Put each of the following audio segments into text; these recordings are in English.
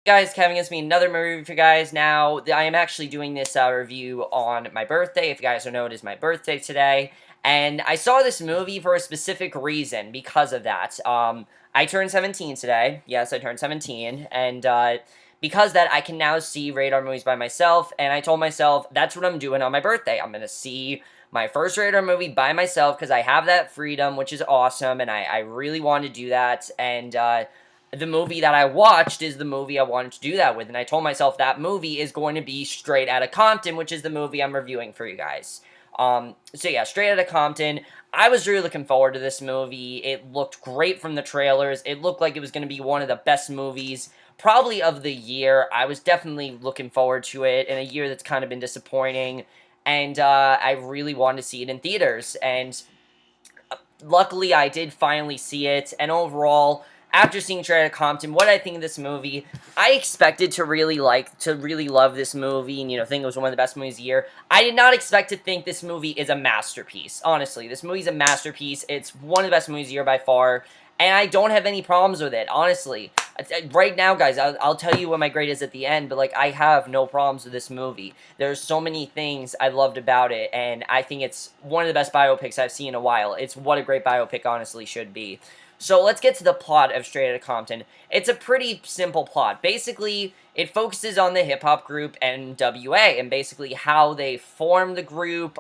Guys, Kevin gives me another movie review for you guys. Now, I am actually doing this review on my birthday. If you guys don't know, it is my birthday today. And I saw this movie for a specific reason because of that. I turned 17 today. Yes, I turned 17. And because of that, I can now see radar movies by myself. And I told myself, that's what I'm doing on my birthday. I'm going to see my first radar movie by myself because I have that freedom, which is awesome. And I really want to do that. And the movie that I watched is the movie I wanted to do that with, and I told myself that movie is going to be Straight Outta Compton, which is the movie I'm reviewing for you guys. So yeah, Straight Outta Compton. I was really looking forward to this movie. It looked great from the trailers. It looked like it was going to be one of the best movies, probably of the year. I was definitely looking forward to it in a year that's kind of been disappointing, and I really wanted to see it in theaters, and luckily I did finally see it, and overall, after seeing Straight Outta Compton, what I think of this movie, I expected to really love this movie, and, think it was one of the best movies of the year. I did not expect to think this movie is a masterpiece, honestly. This movie's a masterpiece. It's one of the best movies of the year by far, and I don't have any problems with it, honestly. Right now, guys, I'll tell you what my grade is at the end, but, I have no problems with this movie. There's so many things I loved about it, and I think it's one of the best biopics I've seen in a while. It's what a great biopic honestly should be. So let's get to the plot of Straight Outta Compton. It's a pretty simple plot. Basically, it focuses on the hip-hop group NWA, and basically how they formed the group,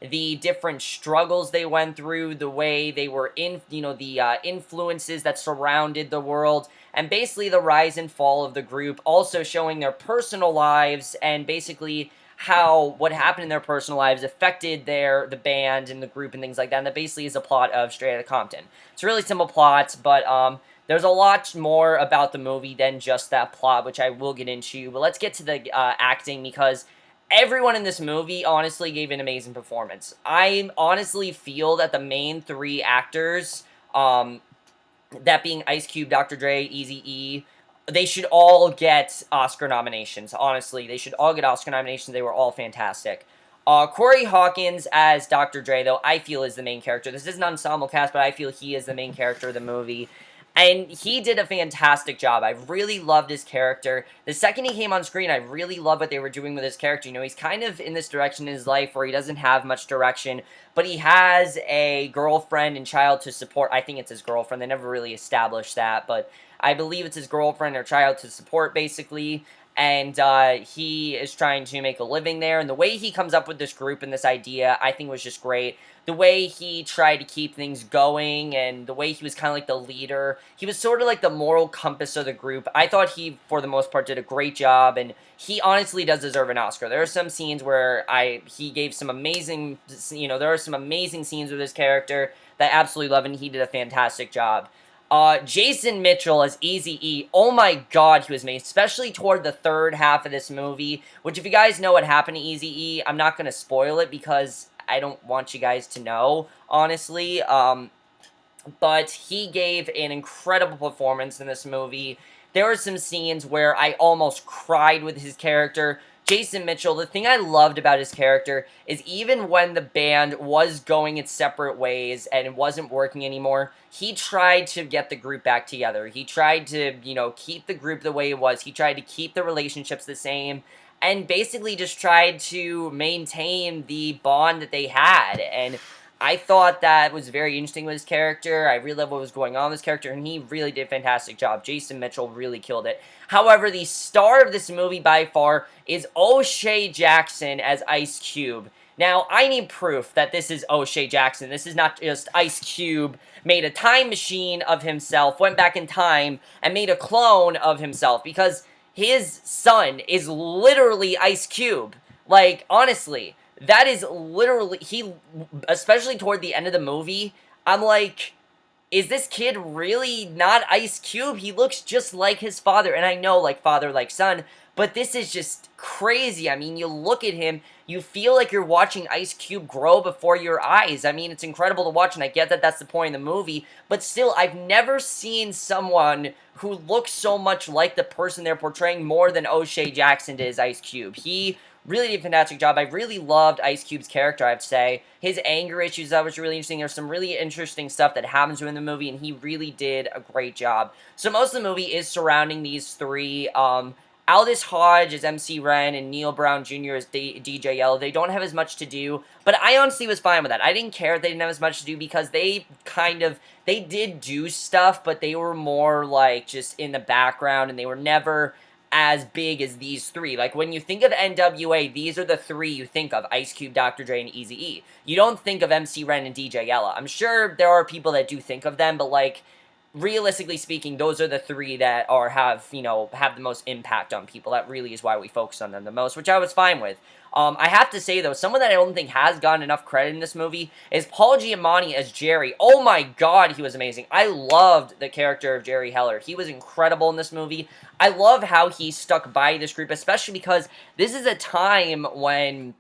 the different struggles they went through, the way they were in, the influences that surrounded the world, and basically the rise and fall of the group, also showing their personal lives, and basically how what happened in their personal lives affected the band and the group and things like that, and that basically is a plot of Straight Outta Compton. It's a really simple plot, but there's a lot more about the movie than just that plot, which I will get into, but let's get to the acting, because everyone in this movie honestly gave an amazing performance. I honestly feel that the main three actors, that being Ice Cube, Dr. Dre, Eazy-E, they should all get Oscar nominations, honestly. They should all get Oscar nominations. They were all fantastic. Corey Hawkins as Dr. Dre, though, I feel is the main character. This is an ensemble cast, but I feel he is the main character of the movie. And he did a fantastic job. I really loved his character. The second he came on screen, I really loved what they were doing with his character. He's kind of in this direction in his life where he doesn't have much direction, but he has a girlfriend and child to support. I think it's his girlfriend. They never really established that, but I believe it's his girlfriend or child to support, basically. And he is trying to make a living there. And the way he comes up with this group and this idea, I think was just great. The way he tried to keep things going, and the way he was kind of like the leader. He was sort of like the moral compass of the group. I thought he, for the most part, did a great job, and he honestly does deserve an Oscar. There are some scenes where he gave some amazing, there are some amazing scenes with his character that I absolutely love, and he did a fantastic job. Jason Mitchell as Eazy-E, oh my god, he was amazing, especially toward the third half of this movie, which if you guys know what happened to Eazy-E, I'm not going to spoil it because I don't want you guys to know, honestly, but he gave an incredible performance in this movie. There were some scenes where I almost cried with his character. Jason Mitchell, the thing I loved about his character is even when the band was going its separate ways and it wasn't working anymore, he tried to get the group back together. He tried to, keep the group the way it was. He tried to keep the relationships the same, and basically just tried to maintain the bond that they had. And I thought that was very interesting with his character. I really love what was going on with his character, and he really did a fantastic job. Jason Mitchell really killed it. However, the star of this movie by far is O'Shea Jackson as Ice Cube. Now, I need proof that this is O'Shea Jackson. This is not just Ice Cube made a time machine of himself, went back in time, and made a clone of himself, because his son is literally Ice Cube. Like, honestly, that is literally, especially toward the end of the movie, I'm like, is this kid really not Ice Cube? He looks just like his father, and I know, like father, like son, but this is just crazy. I mean, you look at him, you feel like you're watching Ice Cube grow before your eyes. I mean, it's incredible to watch, and I get that that's the point of the movie, but still, I've never seen someone who looks so much like the person they're portraying more than O'Shea Jackson did as Ice Cube. He really did a fantastic job. I really loved Ice Cube's character, I have to say. His anger issues, that was really interesting. There's some really interesting stuff that happens to him in the movie, and he really did a great job. So most of the movie is surrounding these three. Aldous Hodge as MC Ren and Neil Brown Jr. as DJ Yellow. They don't have as much to do, but I honestly was fine with that. I didn't care if they didn't have as much to do because they did do stuff, but they were more like just in the background, and they were never as big as these three. Like, when you think of NWA, these are the three you think of: Ice Cube, Dr. Dre, and Eazy-E. You don't think of MC Ren and DJ Yella. I'm sure there are people that do think of them, but, like, realistically speaking, those are the three that have the most impact on people. That really is why we focus on them the most, which I was fine with. I have to say, though, someone that I don't think has gotten enough credit in this movie is Paul Giamatti as Jerry. Oh my god, he was amazing. I loved the character of Jerry Heller. He was incredible in this movie. I love how he stuck by this group, especially because this is a time when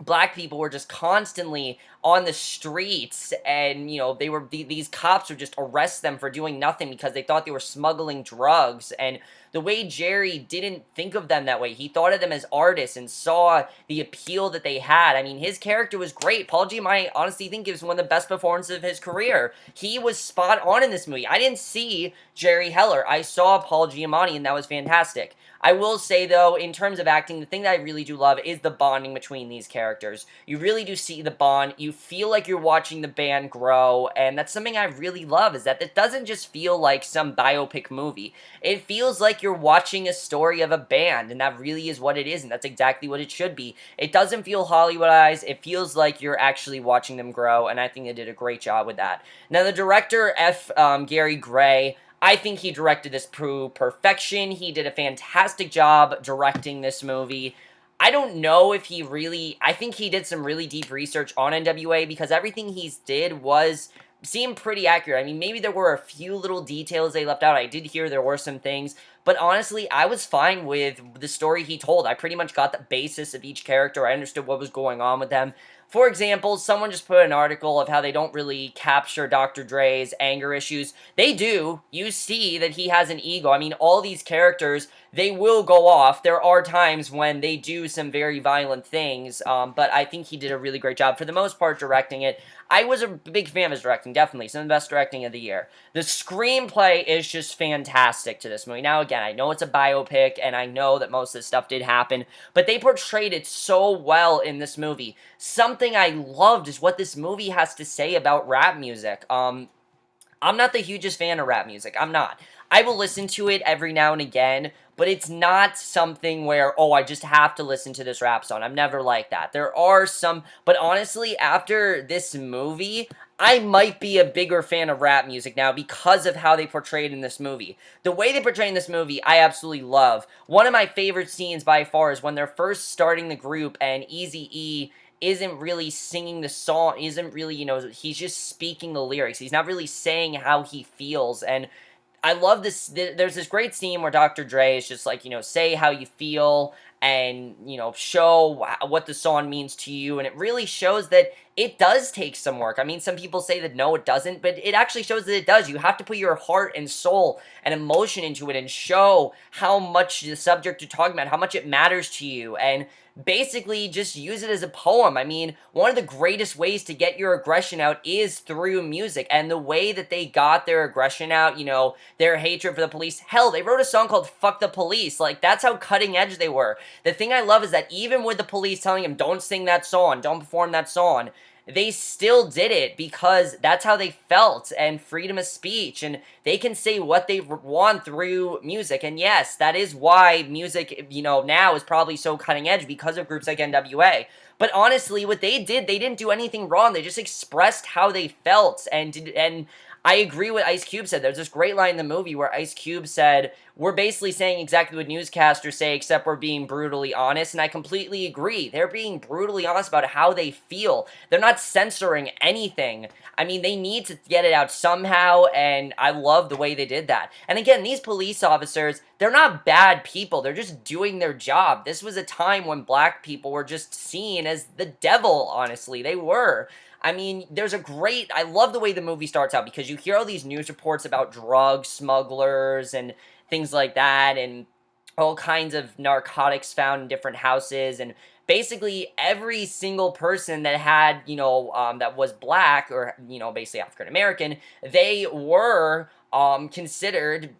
black people were just constantly on the streets, and these cops would just arrest them for doing nothing because they thought they were smuggling drugs. And the way Jerry didn't think of them that way, he thought of them as artists and saw the appeal that they had. I mean, his character was great. Paul Giamatti, I honestly think, gives one of the best performances of his career. He was spot on in this movie. I didn't see Jerry Heller. I saw Paul Giamatti, and that was fantastic. I will say, though, in terms of acting, the thing that I really do love is the bonding between these characters. You really do see the bond. You feel like you're watching the band grow, and that's something I really love, is that it doesn't just feel like some biopic movie. It feels like you're watching a story of a band, and that really is what it is, and that's exactly what it should be. It doesn't feel Hollywoodized. It feels like you're actually watching them grow, and I think they did a great job with that. Now, the director, Gary Gray, I think he directed this to perfection. He did a fantastic job directing this movie. I don't know if I think he did some really deep research on NWA, because everything he did seemed pretty accurate. I mean, maybe there were a few little details they left out. I did hear there were some things, but honestly, I was fine with the story he told. I pretty much got the basis of each character. I understood what was going on with them. For example, someone just put an article of how they don't really capture Dr. Dre's anger issues. They do. You see that he has an ego. I mean, all these characters, they will go off. There are times when they do some very violent things, but I think he did a really great job, for the most part, directing it. I was a big fan of his directing, definitely. Some of the best directing of the year. The screenplay is just fantastic to this movie. Now, again, I know it's a biopic, and I know that most of this stuff did happen, but they portrayed it so well in this movie. Something I loved is what this movie has to say about rap music. I'm not the hugest fan of rap music. I'm not. I will listen to it every now and again, but it's not something where, oh, I just have to listen to this rap song. I'm never like that. There are some, but honestly, after this movie, I might be a bigger fan of rap music now because of how they portrayed in this movie. The way they portray in this movie, I absolutely love. One of my favorite scenes by far is when they're first starting the group and Eazy-E isn't really singing the song, isn't really, he's just speaking the lyrics. He's not really saying how he feels, and I love this. There's this great scene where Dr. Dre is just like, say how you feel and, show what the song means to you. And it really shows that it does take some work. I mean, some people say that no, it doesn't, but it actually shows that it does. You have to put your heart and soul and emotion into it and show how much the subject you're talking about, how much it matters to you, and basically just use it as a poem. I mean, one of the greatest ways to get your aggression out is through music, and the way that they got their aggression out, their hatred for the police. Hell, they wrote a song called Fuck the Police. Like, that's how cutting edge they were. The thing I love is that even with the police telling him, don't sing that song, don't perform that song, they still did it because that's how they felt, and freedom of speech, and they can say what they want through music. And yes, that is why music, now is probably so cutting edge, because of groups like NWA. But honestly, what they did, they didn't do anything wrong. They just expressed how they felt, and I agree with Ice Cube said. There's this great line in the movie where Ice Cube said, "We're basically saying exactly what newscasters say, except we're being brutally honest." And I completely agree. They're being brutally honest about how they feel. They're not censoring anything. I mean, they need to get it out somehow, and I love the way they did that. And again, these police officers, they're not bad people. They're just doing their job. This was a time when black people were just seen as the devil, honestly. They were. I mean, I love the way the movie starts out because you hear all these news reports about drug smugglers and things like that, and all kinds of narcotics found in different houses, and basically every single person that had, that was black or, basically African American, they were considered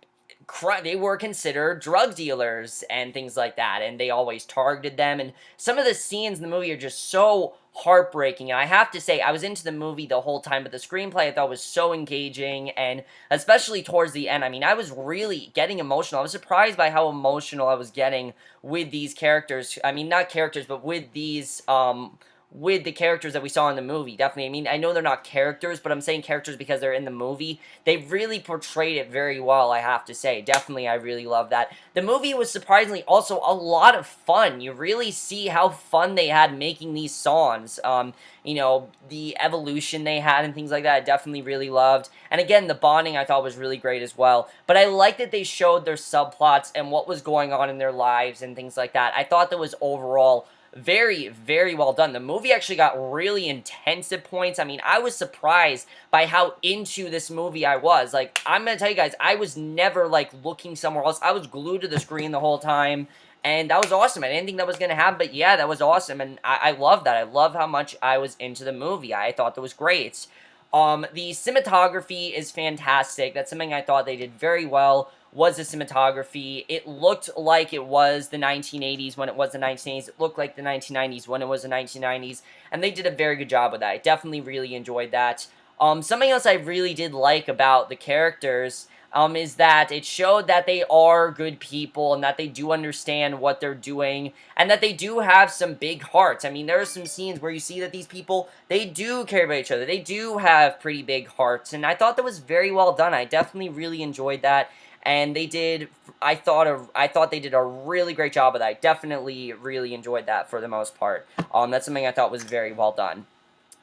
they were considered drug dealers and things like that, and they always targeted them. And some of the scenes in the movie are just so heartbreaking. And I have to say, I was into the movie the whole time, but the screenplay I thought was so engaging, and especially towards the end, I mean, I was really getting emotional. I was surprised by how emotional I was getting with these characters. I mean, not characters, but with the characters that we saw in the movie, definitely. I mean, I know they're not characters, but I'm saying characters because they're in the movie. They really portrayed it very well, I have to say. Definitely, I really love that. The movie was surprisingly also a lot of fun. You really see how fun they had making these songs. The evolution they had and things like that, I definitely really loved. And again, the bonding I thought was really great as well. But I like that they showed their subplots and what was going on in their lives and things like that. I thought that was overall very, very well done. The movie actually got really intense at points. I mean, I was surprised by how into this movie I was. Like, I'm gonna tell you guys, I was never, like, looking somewhere else. I was glued to the screen the whole time, and that was awesome. I didn't think that was gonna happen, but yeah, that was awesome, and I love that. I love how much I was into the movie. I thought that was great. The cinematography is fantastic. That's something I thought they did very well, was the cinematography. It looked like it was the 1980s when it was the 1980s. It looked like the 1990s when it was the 1990s, and they did a very good job with that. I definitely really enjoyed that. Something else I really did like about the characters is that it showed that they are good people and that they do understand what they're doing and that they do have some big hearts. I mean, there are some scenes where you see that these people, they do care about each other. They do have pretty big hearts, and I thought that was very well done. I definitely really enjoyed that, and they did, I thought they did a really great job of that. I definitely really enjoyed that for the most part. That's something I thought was very well done.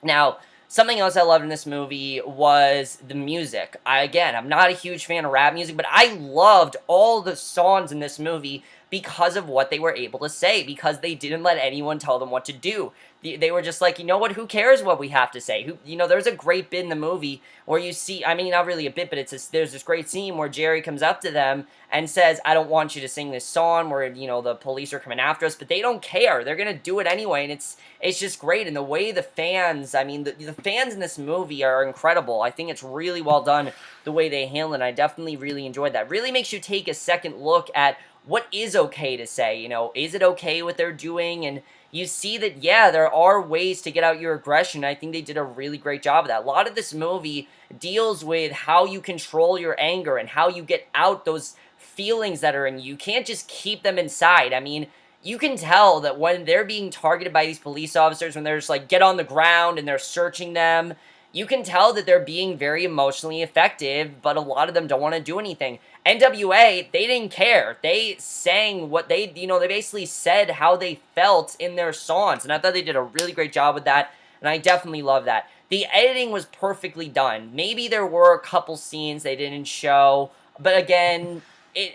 Now, something else I loved in this movie was the music. I'm not a huge fan of rap music, but I loved all the songs in this movie because of what they were able to say, because they didn't let anyone tell them what to do. They were just like, you know what, who cares what we have to say? There's a great bit in the movie where you see, I mean, not really a bit, but there's this great scene where Jerry comes up to them and says, I don't want you to sing this song where, the police are coming after us, but they don't care. They're going to do it anyway, and it's just great. And the way the fans, I mean, the fans in this movie are incredible. I think it's really well done the way they handle it, and I definitely really enjoyed that. Really makes you take a second look at what is okay to say. Is it okay what they're doing? And you see that, yeah, there are ways to get out your aggression. I think they did a really great job of that. A lot of this movie deals with how you control your anger and how you get out those feelings that are in you. You can't just keep them inside. I mean, you can tell that when they're being targeted by these police officers, when they're just like, get on the ground and they're searching them, you can tell that they're being very emotionally effective, but a lot of them don't want to do anything. NWA, they didn't care. They sang they basically said how they felt in their songs, and I thought they did a really great job with that, and I definitely love that. The editing was perfectly done. Maybe there were a couple scenes they didn't show, but again,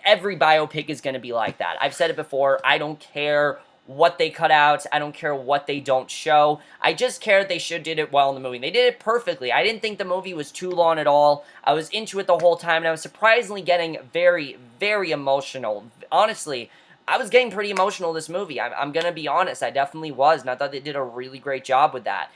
every biopic is going to be like that. I've said it before. I don't care what they cut out. I don't care what they don't show. I just care that they did it well in the movie. They did it perfectly. I didn't think the movie was too long at all. I was into it the whole time, and I was surprisingly getting very, very emotional. Honestly, I was getting pretty emotional this movie. I'm going to be honest. I definitely was, and I thought they did a really great job with that.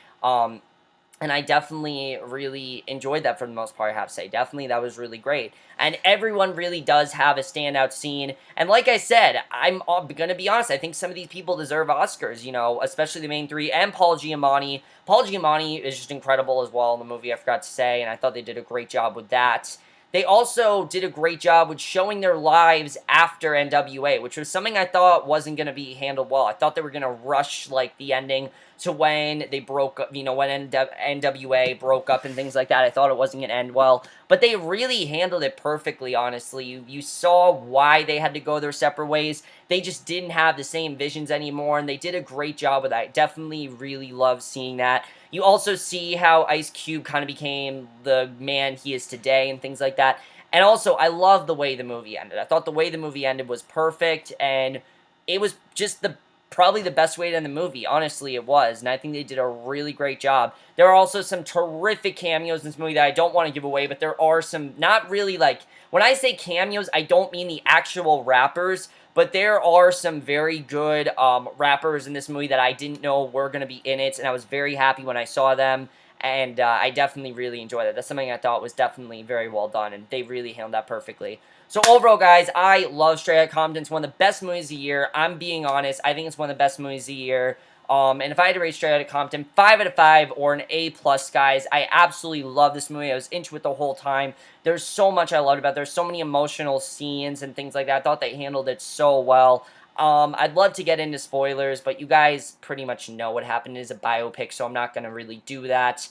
And I definitely really enjoyed that for the most part, I have to say. Definitely, that was really great. And everyone really does have a standout scene. And like I said, I'm going to be honest, I think some of these people deserve Oscars, especially the main three, and Paul Giamatti. Paul Giamatti is just incredible as well in the movie, I forgot to say, and I thought they did a great job with that. they also did a great job with showing their lives after NWA, which was something I thought wasn't going to be handled well. I thought they were going to rush, like, the ending to when they broke up, you know, when NWA broke up and things like that. I thought it wasn't going to end well, but they really handled it perfectly, honestly. You saw why they had to go their separate ways. They just didn't have the same visions anymore, and they did a great job with that. I definitely really love seeing that. You also see how Ice Cube kind of became the man he is today and things like that. And also, I love the way the movie ended. I thought the way the movie ended was perfect, and it was just probably the best way to end the movie. Honestly, it was, and I think they did a really great job. There are also some terrific cameos in this movie that I don't want to give away, but there are some, not really, like, when I say cameos, I don't mean the actual rappers, but there are some very good rappers in this movie that I didn't know were going to be in it, and I was very happy when I saw them, and I definitely really enjoyed it. That's something I thought was definitely very well done, and they really handled that perfectly. So overall, guys, I love Straight Outta Compton. It's one of the best movies of the year. I'm being honest. I think it's one of the best movies of the year. And if I had to rate Straight Outta Compton, 5 out of 5 or an A+, guys. I absolutely love this movie. I was into it the whole time. There's so much I loved about it. There's so many emotional scenes and things like that. I thought they handled it so well. I'd love to get into spoilers, but you guys pretty much know what happened. It is a biopic, so I'm not going to really do that.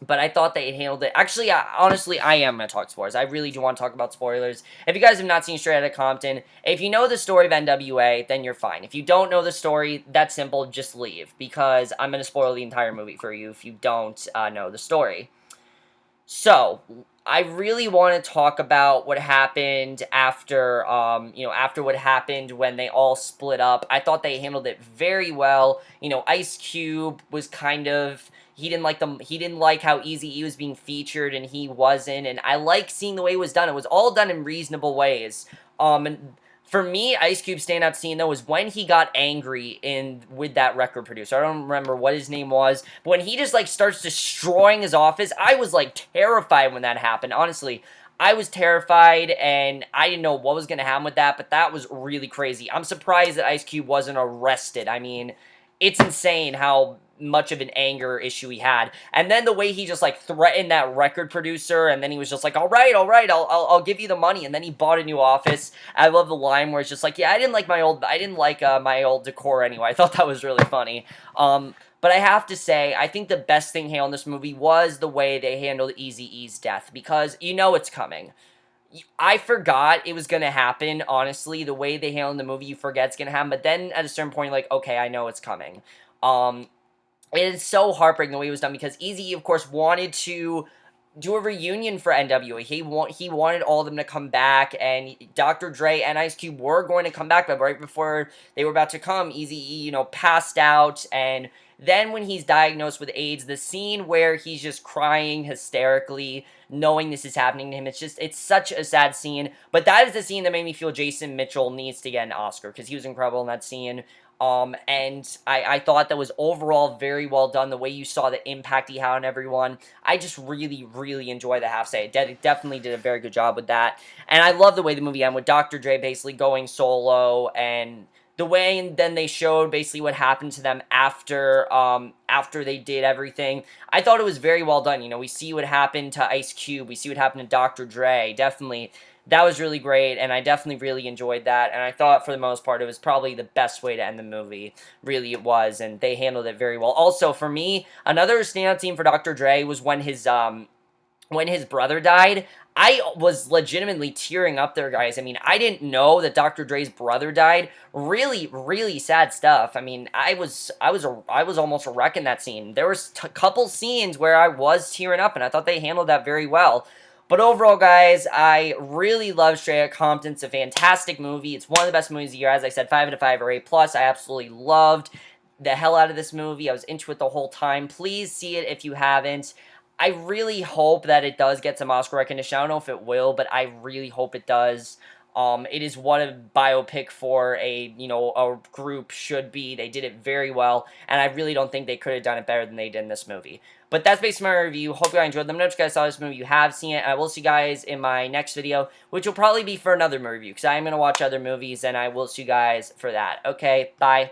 But I thought they handled it. Actually, honestly, I am going to talk spoilers. I really do want to talk about spoilers. If you guys have not seen Straight Outta Compton, if you know the story of NWA, then you're fine. If you don't know the story, that's simple. Just leave, because I'm going to spoil the entire movie for you if you don't know the story. So, I really want to talk about what happened after, after what happened when they all split up. I thought they handled it very well. You know, Ice Cube was kind of, he didn't like how Eazy-E was being featured, and he wasn't, and I like seeing the way it was done. It was all done in reasonable ways. And for me, Ice Cube's standout scene, though, was when he got angry with that record producer. I don't remember what his name was, but when he just, like, starts destroying his office, I was, like, terrified when that happened. Honestly, I was terrified, and I didn't know what was going to happen with that, but that was really crazy. I'm surprised that Ice Cube wasn't arrested. I mean, it's insane how much of an anger issue he had. And then the way he just, like, threatened that record producer, and then he was just like, all right, I'll give you the money, and then he bought a new office. I love the line where it's just like, yeah, I didn't like my old decor anyway. I thought that was really funny. But I have to say, I think the best thing handled in this movie was the way they handled Eazy-E's death, because you know it's coming. I forgot it was going to happen, honestly. The way they handled the movie, you forget it's going to happen, but then at a certain point, you're like, okay, I know it's coming. It is so heartbreaking the way it was done, because Eazy-E, of course, wanted to do a reunion for NWA. He wanted all of them to come back, and Dr. Dre and Ice Cube were going to come back, but right before they were about to come, Eazy-E, passed out, and then when he's diagnosed with AIDS, the scene where he's just crying hysterically, knowing this is happening to him, it's such a sad scene, but that is the scene that made me feel Jason Mitchell needs to get an Oscar, because he was incredible in that scene. And I thought that was overall very well done, the way you saw the impact he had on everyone. I just really, really enjoyed the half say. It definitely did a very good job with that. And I love the way the movie ended with Dr. Dre basically going solo, and the way and then they showed basically what happened to them after they did everything. I thought it was very well done. You know, we see what happened to Ice Cube. We see what happened to Dr. Dre. Definitely. That was really great, and I definitely really enjoyed that, and I thought, for the most part, it was probably the best way to end the movie. Really, it was, and they handled it very well. Also, for me, another standout scene for Dr. Dre was when his brother died. I was legitimately tearing up there, guys. I mean, I didn't know that Dr. Dre's brother died. Really, really sad stuff. I mean, I was almost a wreck in that scene. There was a couple scenes where I was tearing up, and I thought they handled that very well. But overall, guys, I really love Straight Outta Compton. It's a fantastic movie. It's one of the best movies of the year. As I said, 5 out of 5 or A+. I absolutely loved the hell out of this movie. I was into it the whole time. Please see it if you haven't. I really hope that it does get some Oscar recognition. I don't know if it will, but I really hope it does. It is what a biopic for a group should be. They did it very well, and I really don't think they could have done it better than they did in this movie. But that's basically my review. Hope you guys enjoyed. Let me know if you guys saw this movie. You have seen it. I will see you guys in my next video, which will probably be for another movie review, because I am going to watch other movies, and I will see you guys for that. Okay, bye.